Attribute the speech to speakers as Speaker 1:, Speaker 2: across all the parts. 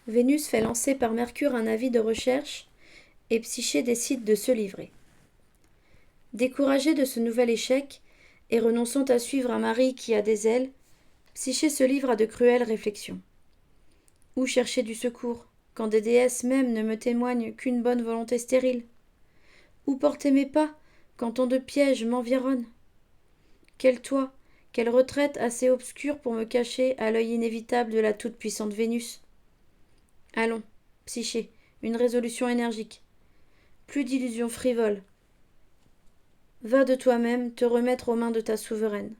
Speaker 1: Vénus fait lancer par Mercure un avis de recherche et Psyché décide de se livrer. Découragée de ce nouvel échec et renonçant à suivre un mari qui a des ailes, Psyché se livre à de cruelles réflexions. Où chercher du secours quand des déesses même ne me témoignent qu'une bonne volonté stérile? Où porter mes pas quand tant de pièges m'environnent? Quel toit, quelle retraite assez obscure pour me cacher à l'œil inévitable de la toute-puissante Vénus? Allons, Psyché, une résolution énergique. Plus d'illusions frivoles. Va de toi-même te remettre aux mains de ta souveraine.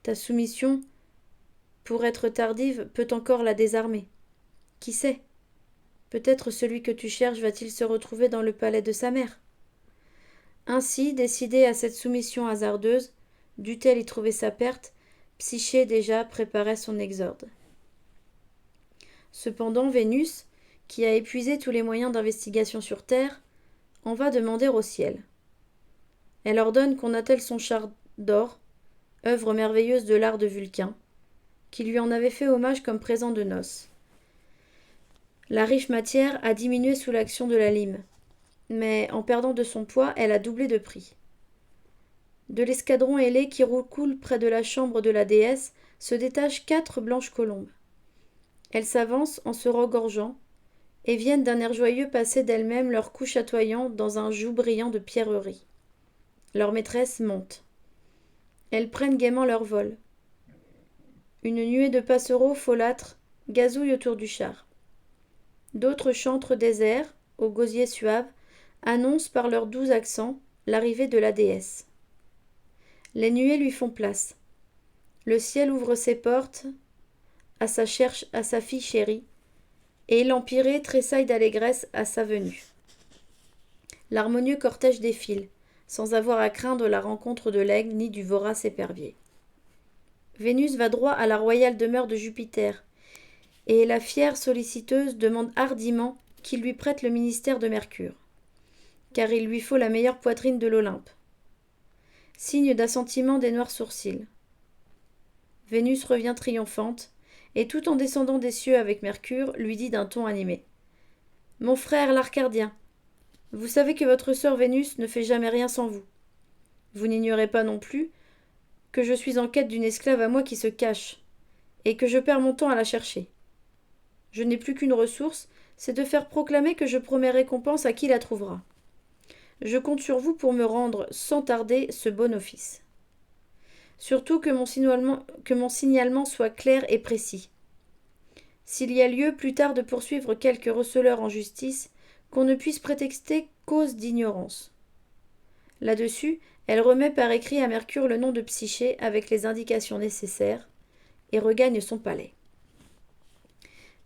Speaker 1: Ta soumission, pour être tardive, peut encore la désarmer. Qui sait? Peut-être celui que tu cherches va-t-il se retrouver dans le palais de sa mère. Ainsi, décidée à cette soumission hasardeuse, dut-elle y trouver sa perte, Psyché déjà préparait son exorde. Cependant, Vénus, qui a épuisé tous les moyens d'investigation sur Terre, en va demander au ciel. Elle ordonne qu'on attelle son char d'or, œuvre merveilleuse de l'art de Vulcain, qui lui en avait fait hommage comme présent de noces. La riche matière a diminué sous l'action de la lime, mais en perdant de son poids, elle a doublé de prix. De l'escadron ailé qui coule près de la chambre de la déesse se détachent 4 blanches colombes. Elles s'avancent en se regorgeant et viennent d'un air joyeux passer d'elles-mêmes leur cou chatoyant dans un joug brillant de pierreries. Leur maîtresse monte. Elles prennent gaiement leur vol. Une nuée de passereaux folâtres gazouille autour du char. D'autres chantres déserts, aux gosiers suaves, annoncent par leurs doux accents l'arrivée de la déesse. Les nuées lui font place. Le ciel ouvre ses portes à sa fille chérie, et l'empyrée tressaille d'allégresse à sa venue. L'harmonieux cortège défile, sans avoir à craindre la rencontre de l'aigle ni du vorace épervier. Vénus va droit à la royale demeure de Jupiter, et la fière solliciteuse demande hardiment qu'il lui prête le ministère de Mercure, car il lui faut la meilleure poitrine de l'Olympe. Signe d'assentiment des noirs sourcils. Vénus revient triomphante, et tout en descendant des cieux avec Mercure, lui dit d'un ton animé. « Mon frère l'Arcadien, vous savez que votre sœur Vénus ne fait jamais rien sans vous. Vous n'ignorez pas non plus que je suis en quête d'une esclave à moi qui se cache, et que je perds mon temps à la chercher. Je n'ai plus qu'une ressource, c'est de faire proclamer que je promets récompense à qui la trouvera. Je compte sur vous pour me rendre sans tarder ce bon office. Surtout que mon signalement soit clair et précis. S'il y a lieu plus tard de poursuivre quelque receleur en justice, qu'on ne puisse prétexter cause d'ignorance. » Là-dessus, elle remet par écrit à Mercure le nom de Psyché avec les indications nécessaires et regagne son palais.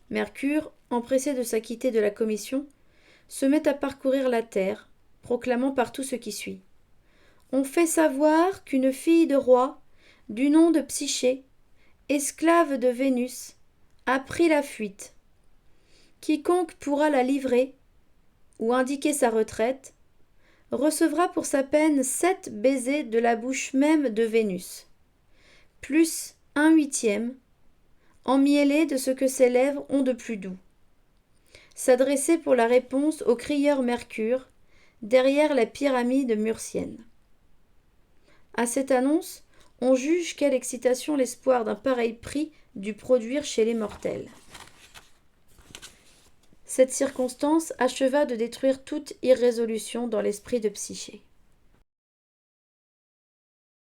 Speaker 1: Mercure, empressé de s'acquitter de la commission, se met à parcourir la terre, proclamant par tout ce qui suit. On fait savoir qu'une fille de roi, du nom de Psyché, esclave de Vénus, a pris la fuite. Quiconque pourra la livrer, ou indiquer sa retraite, recevra pour sa peine 7 baisers de la bouche même de Vénus, plus 1/8, emmiellé de ce que ses lèvres ont de plus doux. S'adresser pour la réponse au crieur Mercure, derrière la pyramide murcienne. À cette annonce, on juge quelle excitation l'espoir d'un pareil prix dut produire chez les mortels. Cette circonstance acheva de détruire toute irrésolution dans l'esprit de Psyché.